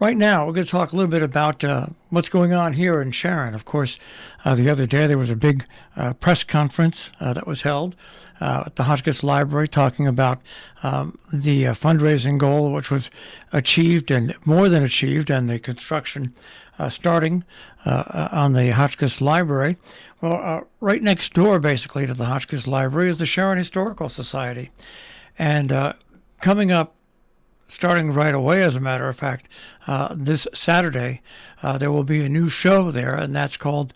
Right now, we're going to talk a little bit about what's going on here in Sharon. Of course, the other day there was a big press conference that was held at the Hotchkiss Library talking about the fundraising goal, which was achieved and more than achieved, and the construction starting on the Hotchkiss Library. Well, right next door, basically, to the Hotchkiss Library is the Sharon Historical Society. And coming up, starting right away, as a matter of fact, this Saturday, there will be a new show there, and that's called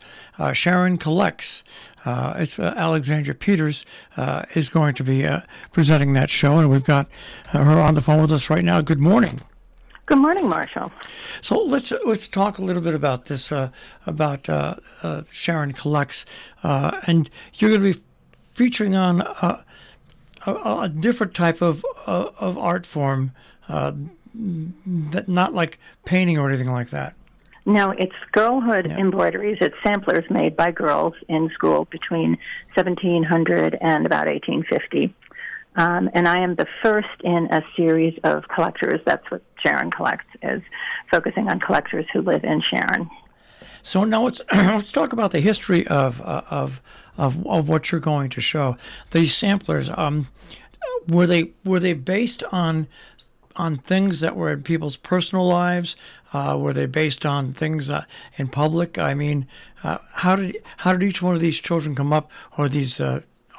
Sharon Collects. It's Alexandra Peters is going to be presenting that show, and we've got her on the phone with us right now. Good morning. Good morning, Marshall. So let's talk a little bit about this, about Sharon Collects, and you're going to be featuring on a different type of art form, that not like painting or anything like that. No, it's girlhood embroideries. It's samplers made by girls in school between 1700 and about 1850. And I am the first in a series of collectors. That's what Sharon Collects is, focusing on collectors who live in Sharon. So now let's talk about the history of what you're going to show. These samplers, were they based on things that were in people's personal lives? Were they based on things in public? I mean, how did each one of these children come up, or these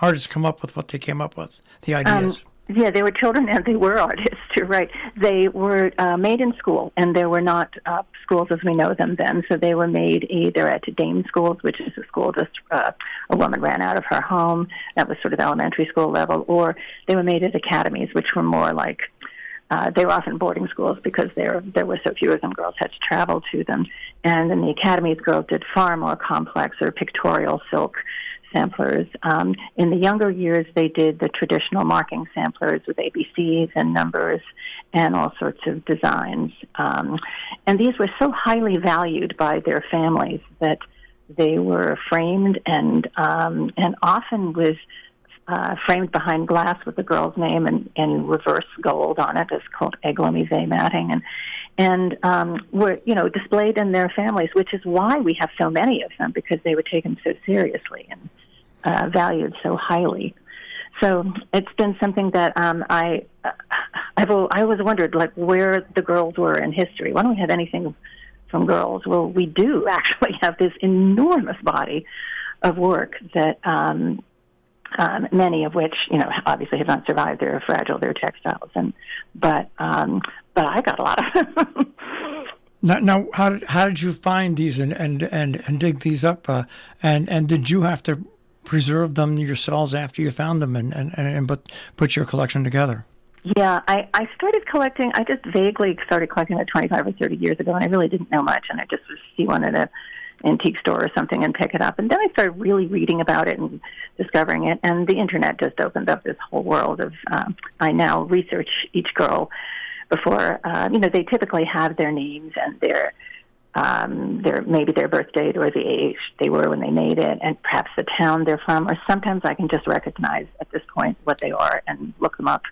artists come up with what they came up with, the ideas? Yeah, they were children and they were artists, you're right. They were made in school, and there were not schools as we know them then, so they were made either at dame schools, which is a school just a woman ran out of her home, that was sort of elementary school level, or they were made at academies, which were more like, they were often boarding schools because there were so few of them, girls had to travel to them. And in the academies, girls did far more complex or pictorial silk samplers. In the younger years, they did the traditional marking samplers with ABCs and numbers and all sorts of designs. And these were so highly valued by their families that they were framed and often with framed behind glass with the girl's name and reverse gold on it. It's called aigle-mise matting, and were displayed in their families, which is why we have so many of them, because they were taken so seriously and valued so highly. So it's been something that I always wondered, like, where the girls were in history. Why don't we have anything from girls? Well, we do actually have this enormous body of work that many of which, obviously have not survived. They're fragile, they're textiles, but I got a lot of them. Now, how did you find these and dig these up? And did you have to preserve them yourselves after you found them and put your collection together? Yeah, I started collecting. I just vaguely started collecting 25 or 30 years ago, and I really didn't know much. And I just would see one at an antique store or something and pick it up. And then I started really reading about it and discovering it. And the internet just opened up this whole world of. I now research each girl before. They typically have their names and their maybe their birth date or the age they were when they made it, and perhaps the town they're from. Or sometimes I can just recognize at this point what they are and look them up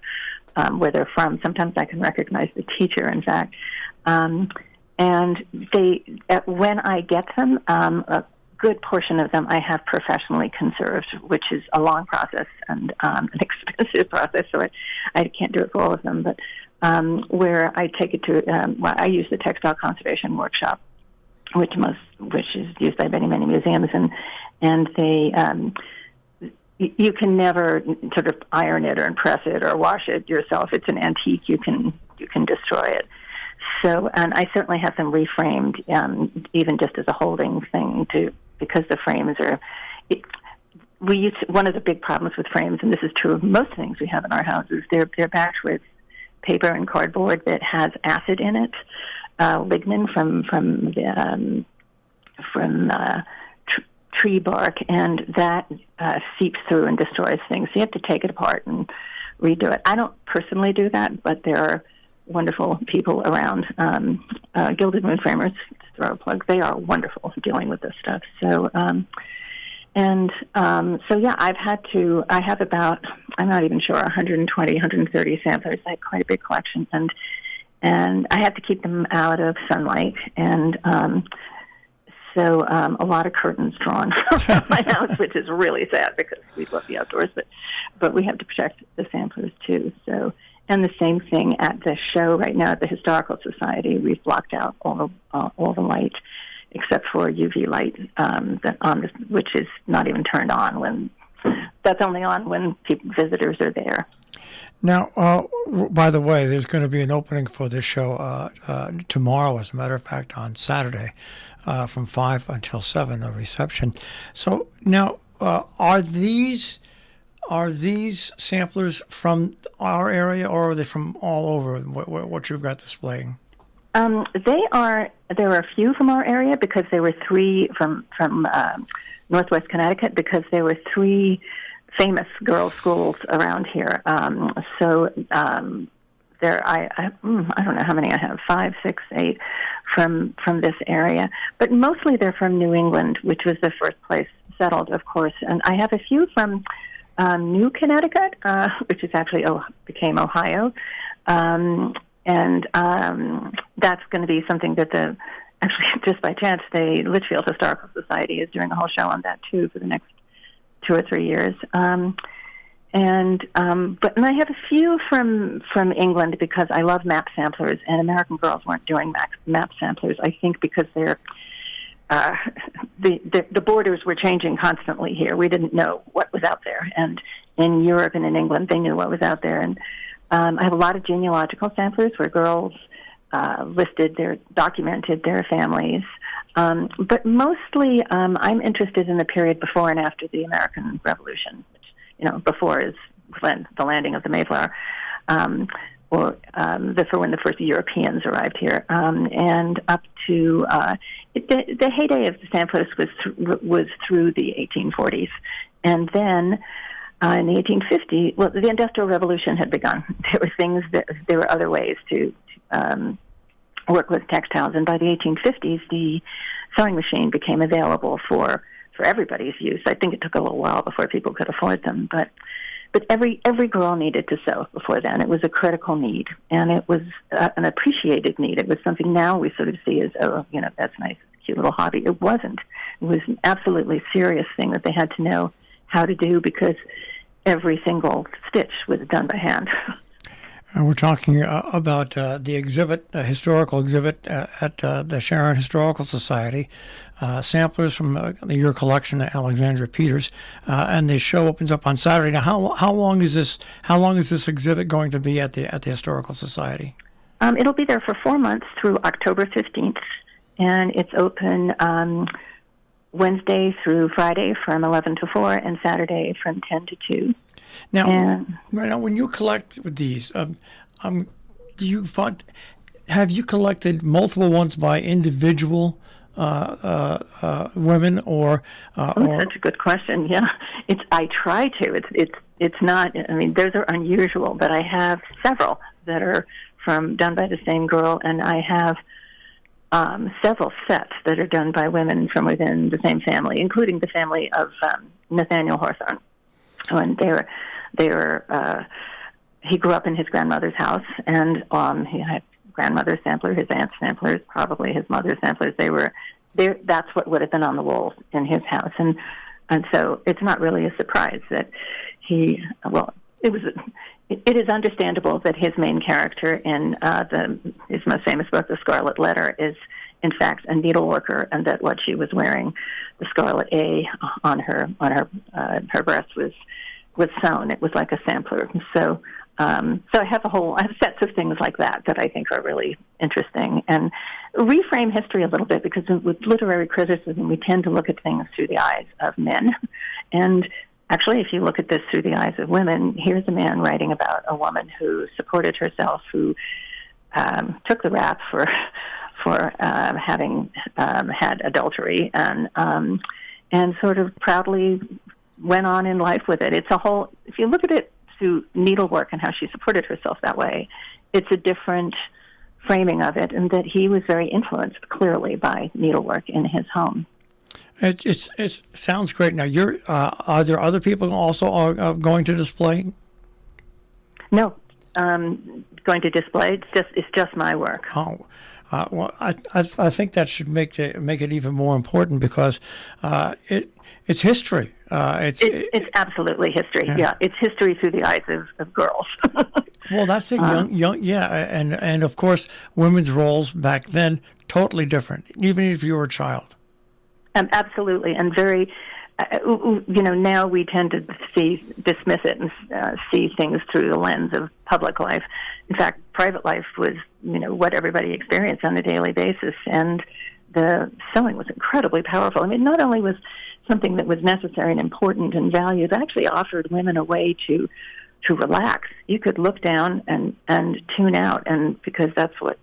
where they're from. Sometimes I can recognize the teacher, in fact. And when I get them, a good portion of them I have professionally conserved, which is a long process and an expensive process, so I can't do it for all of them. But where I take it to, I use the Textile Conservation Workshop, which is used by many museums, and they you can never sort of iron it or impress it or wash it yourself. It's an antique. You can destroy it. So, and I certainly have them reframed, even just as a holding thing, because the frames are. One of the big problems with frames, and this is true of most things we have in our houses, they're backed with paper and cardboard that has acid in it, lignin from tree bark, and that seeps through and destroys things. So you have to take it apart and redo it. I don't personally do that, but there are wonderful people around. Gilded Moon Framers, to throw a plug, they are wonderful dealing with this stuff. So, I have about, I'm not even sure, 120, 130 samplers. I have quite a big collection, and and I have to keep them out of sunlight, and so a lot of curtains drawn around my house, which is really sad because we love the outdoors, but we have to protect the samplers too. So, and the same thing at the show right now at the Historical Society. We've blocked out all the light except for UV light which is not even turned on when. That's only on when visitors are there. Now, by the way, there's going to be an opening for this show tomorrow, as a matter of fact, on Saturday, from 5 until 7, a reception. So now, are these samplers from our area, or are they from all over what you've got displaying? There are a few from our area because there were 3 from Northwest Connecticut because there were 3 famous girls' schools around here. There, I don't know how many I have, 5, 6, 8 from this area, but mostly they're from New England, which was the first place settled, of course. And I have a few from New Connecticut, which is actually became Ohio, and that's going to be something that actually, just by chance, the Litchfield Historical Society is doing a whole show on that too for the next 2 or 3 years. And I have a few from England because I love map samplers, and American Girls weren't doing map samplers. I think because they're the borders were changing constantly here. We didn't know what was out there, and in Europe and in England, they knew what was out there. And I have a lot of genealogical samplers where girls documented their families. But mostly, I'm interested in the period before and after the American Revolution, which, before is the landing of the Mayflower, or for when the first Europeans arrived here, and up to the heyday of the samplers was through the 1840s, and then. In the 1850s, the Industrial Revolution had begun. There were other ways to work with textiles, and by the 1850s, the sewing machine became available for everybody's use. I think it took a little while before people could afford them, but every girl needed to sew before then. It was a critical need, and it was an appreciated need. It was something now we sort of see as, that's nice, cute little hobby. It wasn't. It was an absolutely serious thing that they had to know how to do because every single stitch was done by hand. We're talking about the exhibit, the historical exhibit at the Sharon Historical Society, samplers from your collection at Alexandra Peters, and the show opens up on Saturday. Now, how long is this exhibit going to be at the Historical Society? It'll be there for 4 months through October 15th, and it's open Wednesday through Friday from 11 to 4 and Saturday from 10 to 2. Now, when you collect these, have you collected multiple ones by individual women or? That's a good question. Yeah, I try to. It's not. I mean, those are unusual, but I have several that are done by the same girl, and I have. Several sets that are done by women from within the same family, including the family of Nathaniel Hawthorne. And he grew up in his grandmother's house, and he had grandmother's sampler, his aunt's samplers, probably his mother's samplers. That's what would have been on the walls in his house, and so it's not really a surprise that it is understandable that his main character in his most famous book, The Scarlet Letter, is in fact a needleworker, and that what she was wearing, the scarlet A on her breast, was sewn. It was like a sampler. So I have sets of things like that I think are really interesting, and reframe history a little bit, because with literary criticism we tend to look at things through the eyes of men, and actually, if you look at this through the eyes of women, here's a man writing about a woman who supported herself, who took the rap for having had adultery, and sort of proudly went on in life with it. It's a whole. If you look at it through needlework and how she supported herself that way, it's a different framing of it, and that he was very influenced clearly by needlework in his home. It sounds great. Now, are there other people also going to display? No, going to display. It's just my work. Oh, well, I think that should make it even more important because it's history. It's absolutely history. Yeah, it's history through the eyes of girls. Well, that's it. Young, yeah, and of course, women's roles back then totally different, even if you were a child. Absolutely, and very. Now we tend to dismiss it and see things through the lens of public life. In fact, private life was, what everybody experienced on a daily basis, and the sewing was incredibly powerful. I mean, not only was something that was necessary and important and valued, it actually offered women a way to relax. You could look down and tune out, and because that's what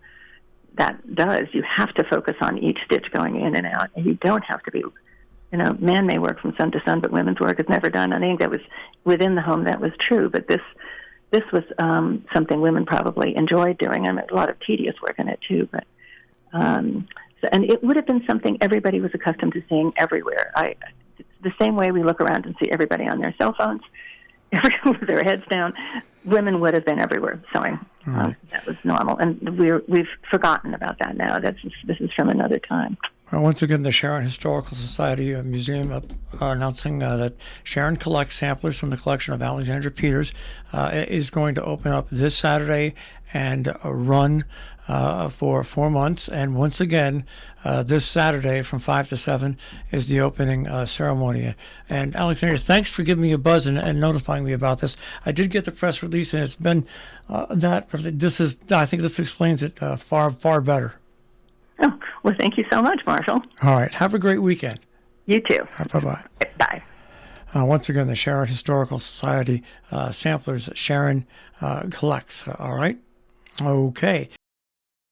that does, you have to focus on each stitch going in and out, and you don't have to be. Man may work from sun to sun, but women's work is never done. I think that was within the home that was true, but this was something women probably enjoyed doing. I mean, a lot of tedious work in it too, but and it would have been something everybody was accustomed to seeing everywhere. The same way we look around and see everybody on their cell phones, everyone with their heads down. Women would have been everywhere sewing. Right. That was normal, and we've forgotten about that now. This is from another time. Once again, the Sharon Historical Society Museum announcing that Sharon collects samplers from the collection of Alexandra Peters is going to open up this Saturday and run for 4 months. And once again, this Saturday from 5 to 7 is the opening ceremony. And Alexandra, thanks for giving me a buzz and notifying me about this. I did get the press release, and it's been I think this explains it far better. Oh, well, thank you so much, Marshall. All right. Have a great weekend. You too. Bye-bye. Bye. Once again, the Sharon Historical Society samplers Sharon collects. All right. Okay.